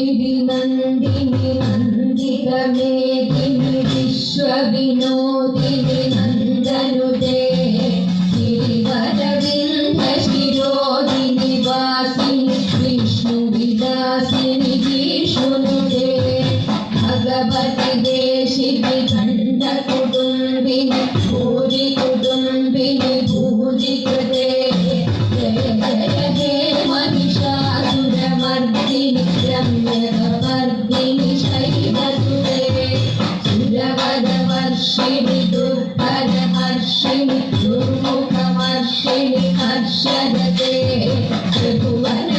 गिरि नंदिनी नंदितमेदिनी विश्वविनोदिनी नंदनुते गिरिवरविंद शिरोदिनि वासिनि विष्णुविलासिनि विष्णुनुते भगवति देशिनि खण्डकुटुम्बिनि भूरि कुटुम्बिनि भूरि कृते जय जय हे महिषासुरमर्दिनि रम्यकपर्दिनि शैलसुते सुरवरवर्षिणि दुर्भरहर्षिणि दुर्मुखमर्षिणि हर्षरते त्रिभुवन